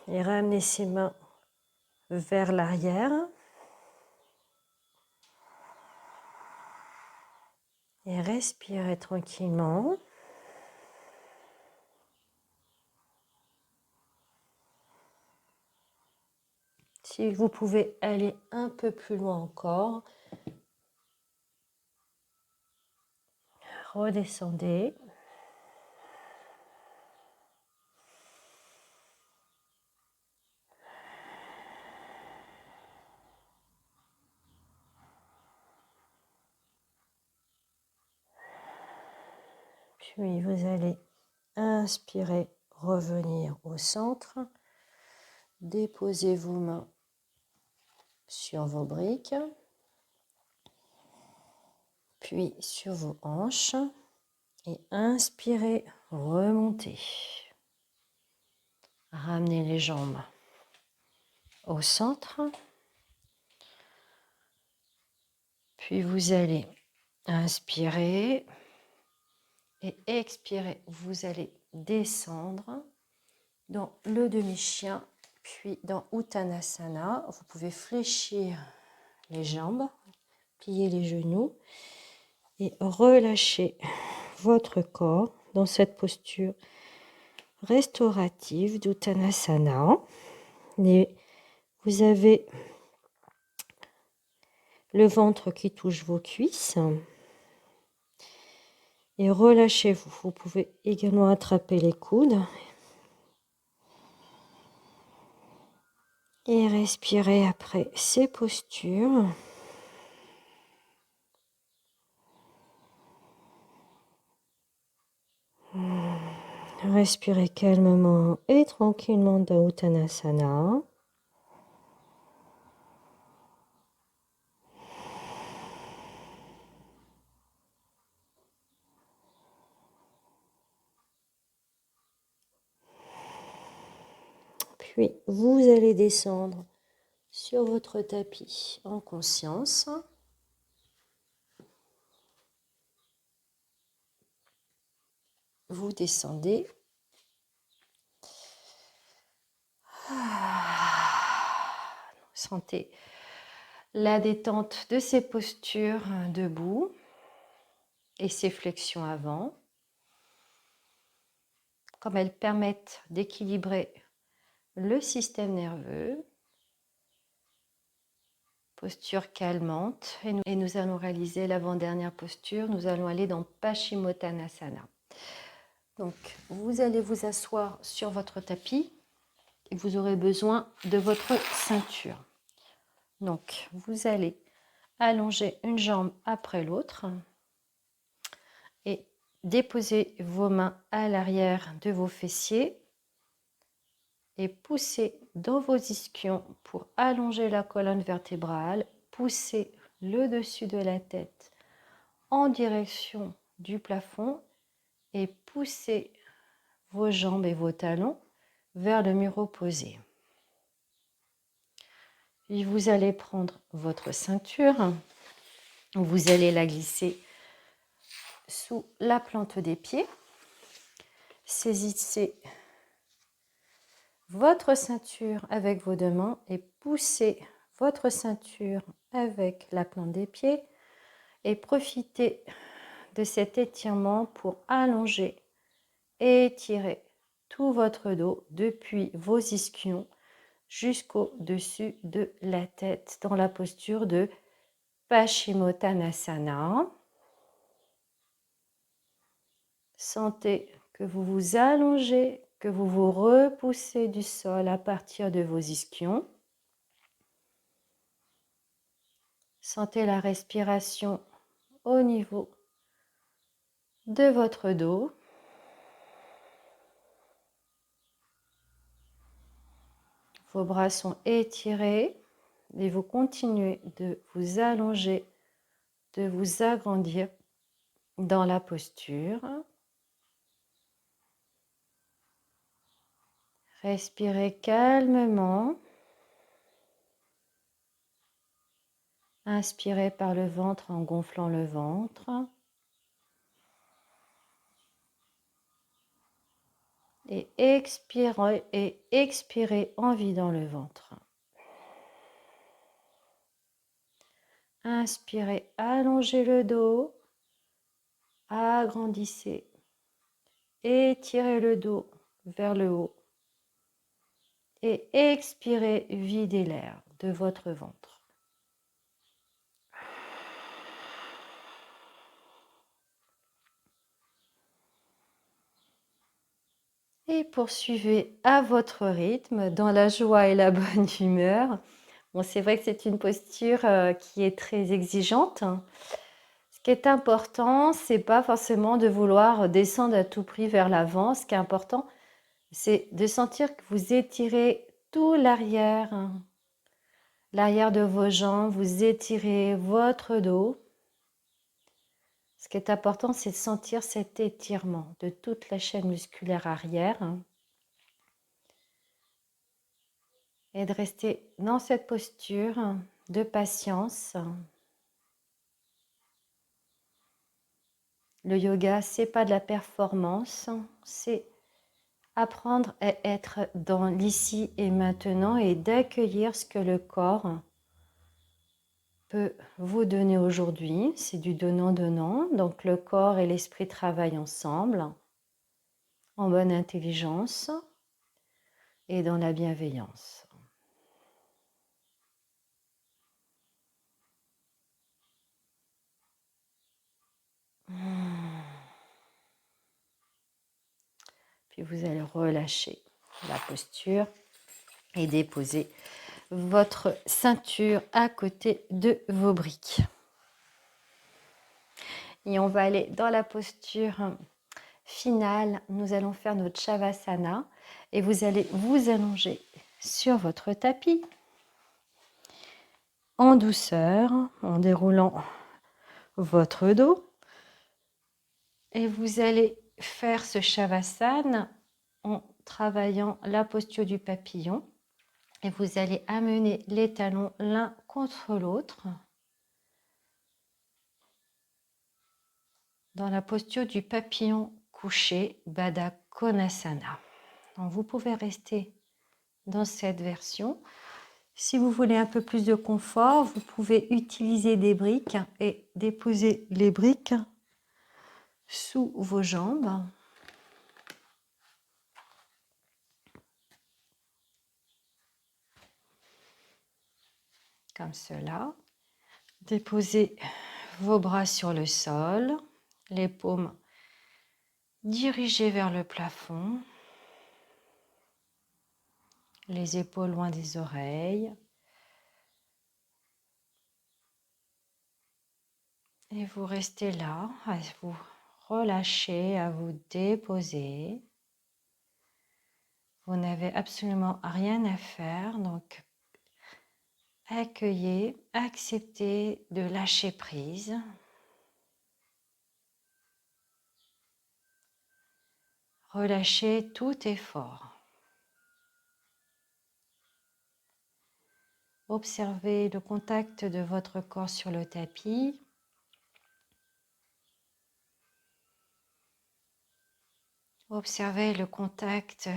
S2: et ramener ces mains vers l'arrière. Et respirez tranquillement. Si vous pouvez aller un peu plus loin encore, redescendez. Puis vous allez inspirer, revenir au centre. Déposez vos mains sur vos briques, puis sur vos hanches. Et inspirez, remontez. Ramenez les jambes au centre. Puis vous allez inspirer et expirer. Vous allez descendre dans le demi-chien, puis dans Uttanasana. Vous pouvez fléchir les jambes, plier les genoux et relâcher votre corps dans cette posture restaurative d'Uttanasana. Vous avez le ventre qui touche vos cuisses et relâchez-vous. Vous pouvez également attraper les coudes et respirer après ces postures. Respirez calmement et tranquillement dans Uttanasana. Puis vous allez descendre sur votre tapis en conscience. Vous descendez. Sentez la détente de ces postures debout et ces flexions avant, comme elles permettent d'équilibrer le système nerveux. Posture calmante. Et nous allons réaliser l'avant-dernière posture. Nous allons aller dans Paschimottanasana. Donc, vous allez vous asseoir sur votre tapis et vous aurez besoin de votre ceinture. Donc, vous allez allonger une jambe après l'autre et déposer vos mains à l'arrière de vos fessiers et poussez dans vos ischions pour allonger la colonne vertébrale. Poussez le dessus de la tête en direction du plafond et poussez vos jambes et vos talons vers le mur opposé. Puis vous allez prendre votre ceinture, vous allez la glisser sous la plante des pieds. Saisissez votre ceinture avec vos deux mains et poussez votre ceinture avec la plante des pieds et profitez de cet étirement pour allonger et étirer tout votre dos depuis vos ischions jusqu'au-dessus de la tête dans la posture de Paschimottanasana. Sentez que vous vous allongez, que vous vous repoussez du sol à partir de vos ischions. Sentez la respiration au niveau de votre dos. Vos bras sont étirés et vous continuez de vous allonger, de vous agrandir dans la posture. Respirez calmement. Inspirez par le ventre en gonflant le ventre. Et expirez en vidant le ventre. Inspirez, allongez le dos. Agrandissez. Étirez le dos vers le haut. Et expirez, videz l'air de votre ventre. Et poursuivez à votre rythme, dans la joie et la bonne humeur. Bon, c'est vrai que c'est une posture qui est très exigeante. Ce qui est important, c'est pas forcément de vouloir descendre à tout prix vers l'avant. Ce qui est important, c'est de sentir que vous étirez tout l'arrière, l'arrière de vos jambes, vous étirez votre dos. Ce qui est important, c'est de sentir cet étirement de toute la chaîne musculaire arrière et de rester dans cette posture de patience. Le yoga, c'est pas de la performance, c'est apprendre à être dans l'ici et maintenant et d'accueillir ce que le corps peut vous donner aujourd'hui. C'est du donnant-donnant, donc le corps et l'esprit travaillent ensemble en bonne intelligence et dans la bienveillance. Puis vous allez relâcher la posture et déposer votre ceinture à côté de vos briques. Et on va aller dans la posture finale. Nous allons faire notre Shavasana et vous allez vous allonger sur votre tapis en douceur, en déroulant votre dos. Et vous allez faire ce Shavasana en travaillant la posture du papillon. Et vous allez amener les talons l'un contre l'autre dans la posture du papillon couché, Baddha Konasana. Donc vous pouvez rester dans cette version. Si vous voulez un peu plus de confort, vous pouvez utiliser des briques et déposer les briques sous vos jambes. Comme cela. Déposez vos bras sur le sol, les paumes dirigées vers le plafond, les épaules loin des oreilles. Et vous restez là, à vous relâcher, à vous déposer. Vous n'avez absolument rien à faire, donc accueillez, acceptez de lâcher prise. Relâchez tout effort. Observez le contact de votre corps sur le tapis. Observez le contact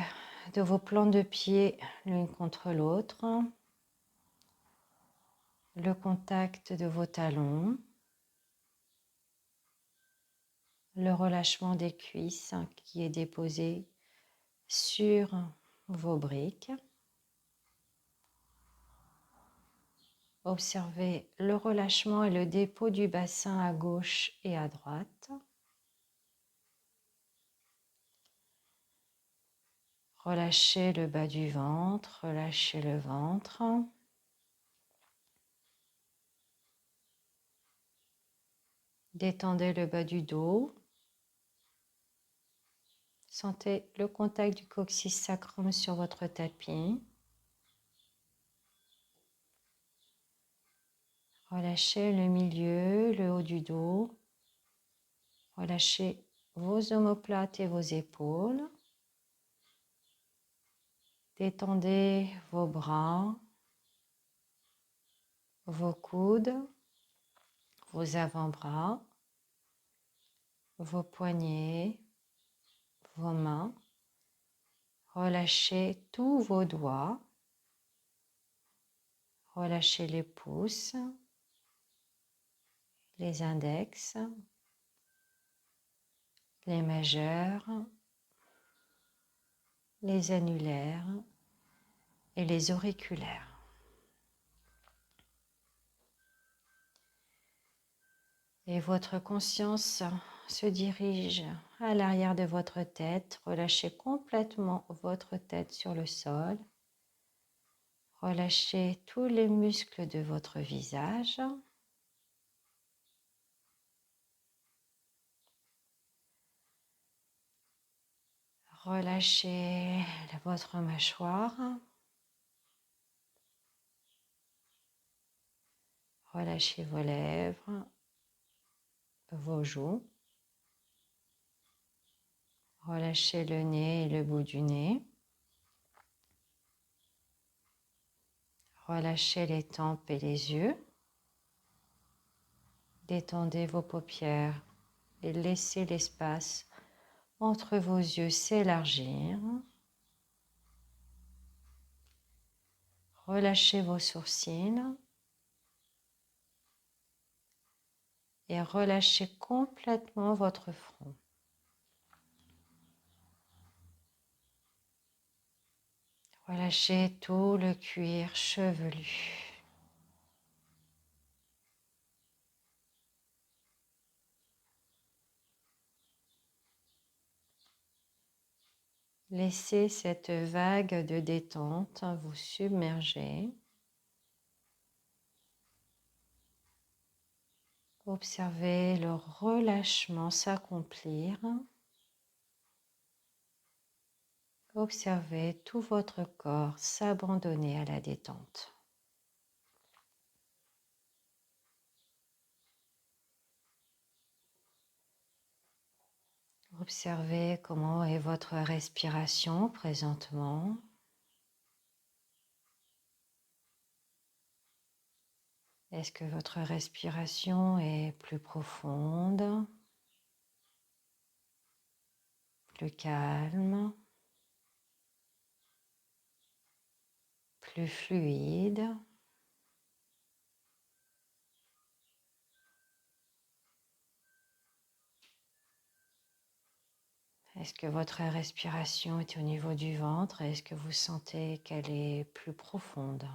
S2: de vos plans de pied l'une contre l'autre. Le contact de vos talons. Le relâchement des cuisses qui est déposé sur vos briques. Observez le relâchement et le dépôt du bassin à gauche et à droite. Relâchez le bas du ventre, relâchez le ventre. Détendez le bas du dos. Sentez le contact du coccyx sacrum sur votre tapis. Relâchez le milieu, le haut du dos. Relâchez vos omoplates et vos épaules. Détendez vos bras, vos coudes, vos avant-bras, vos poignets, vos mains. Relâchez tous vos doigts. Relâchez les pouces, les index, les majeurs, les annulaires et les auriculaires. Et votre conscience se dirige à l'arrière de votre tête. Relâchez complètement votre tête sur le sol. Relâchez tous les muscles de votre visage. Relâchez votre mâchoire. Relâchez vos lèvres, vos joues. Relâchez le nez et le bout du nez. Relâchez les tempes et les yeux. Détendez vos paupières et laissez l'espace entre vos yeux s'élargir. Relâchez vos sourcils et relâchez complètement votre front. Relâchez tout le cuir chevelu. Laissez cette vague de détente vous submerger. Observez le relâchement s'accomplir. Observez tout votre corps s'abandonner à la détente. Observez comment est votre respiration présentement. Est-ce que votre respiration est plus profonde, plus calme, plus fluide? Est-ce que votre respiration est au niveau du ventre? Est-ce que vous sentez qu'elle est plus profonde?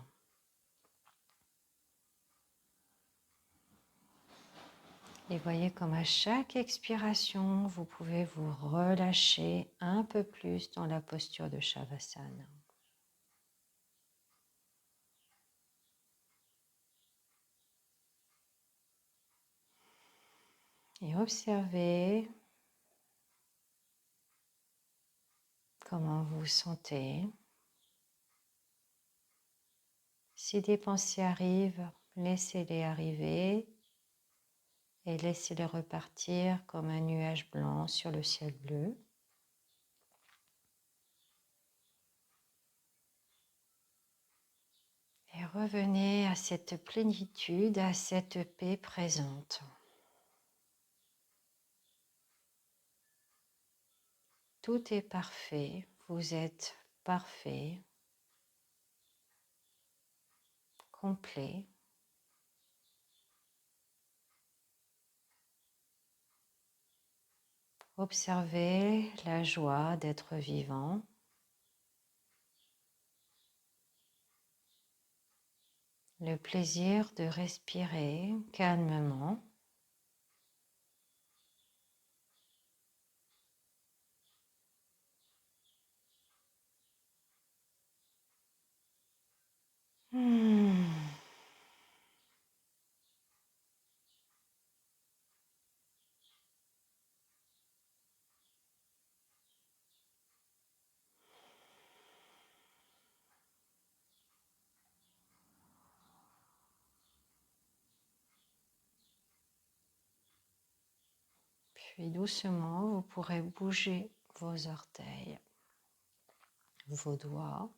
S2: Et voyez comme à chaque expiration, vous pouvez vous relâcher un peu plus dans la posture de Shavasana. Et observez comment vous vous sentez. Si des pensées arrivent, laissez-les arriver et laissez-les repartir comme un nuage blanc sur le ciel bleu. Et revenez à cette plénitude, à cette paix présente. Tout est parfait, vous êtes parfait, complet. Observez la joie d'être vivant. Le plaisir de respirer calmement. Hmm. Puis doucement, vous pourrez bouger vos orteils, vos doigts,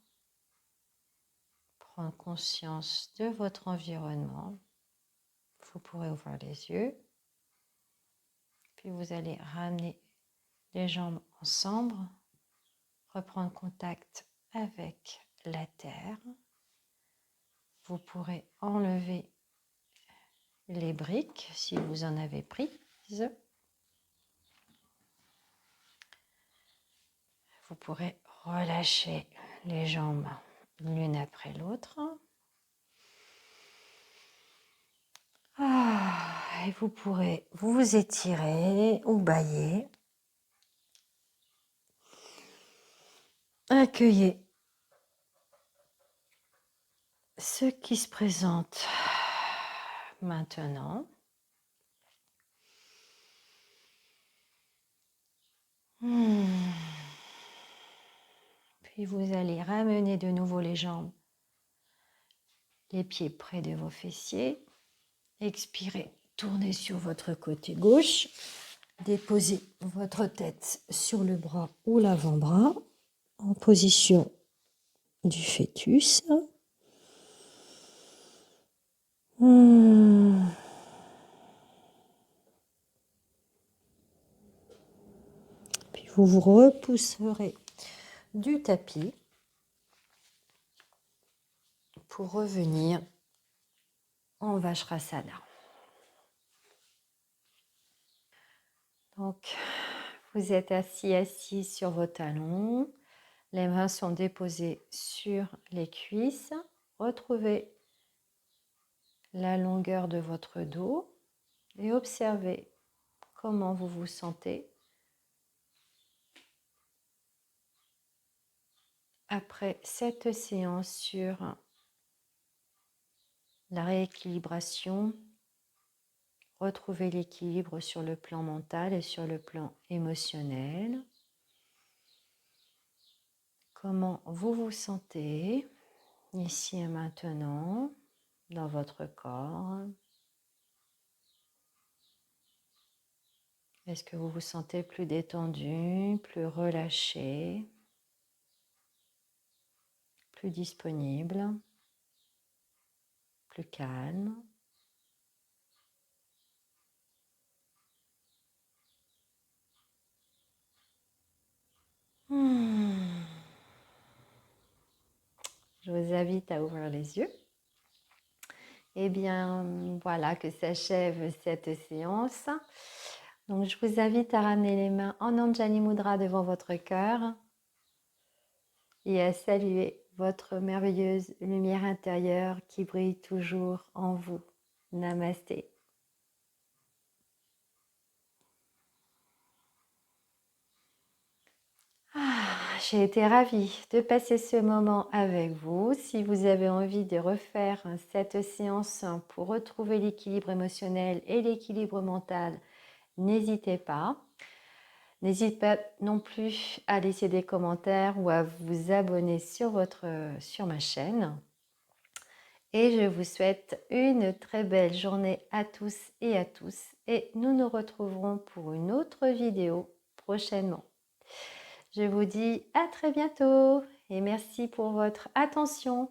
S2: prendre conscience de votre environnement. Vous pourrez ouvrir les yeux. Puis vous allez ramener les jambes ensemble, reprendre contact avec la terre. Vous pourrez enlever les briques si vous en avez prises. Vous pourrez relâcher les jambes l'une après l'autre. Et vous pourrez vous étirer ou bâiller. Accueillez ce qui se présente maintenant. Puis vous allez ramener de nouveau les jambes, les pieds près de vos fessiers. Expirez, tournez sur votre côté gauche. Déposez votre tête sur le bras ou l'avant-bras en position du fœtus. Puis vous vous repousserez du tapis pour revenir en Vajrasana. Donc, vous êtes assis sur vos talons. Les mains sont déposées sur les cuisses. Retrouvez la longueur de votre dos et observez comment vous vous sentez après cette séance sur la rééquilibration. Retrouvez l'équilibre sur le plan mental et sur le plan émotionnel. Comment vous vous sentez ici et maintenant dans votre corps? Est-ce que vous vous sentez plus détendu, plus relâché, plus disponible, plus calme? Je vous invite à ouvrir les yeux. Eh bien, voilà que s'achève cette séance. Donc, je vous invite à ramener les mains en Anjali Mudra devant votre cœur et à saluer votre merveilleuse lumière intérieure qui brille toujours en vous. Namasté. J'ai été ravie de passer ce moment avec vous. Si vous avez envie de refaire cette séance pour retrouver l'équilibre émotionnel et l'équilibre mental, n'hésitez pas. N'hésitez pas non plus à laisser des commentaires ou à vous abonner sur ma chaîne. Et je vous souhaite une très belle journée à tous et à tous. Et nous nous retrouverons pour une autre vidéo prochainement. Je vous dis à très bientôt et merci pour votre attention.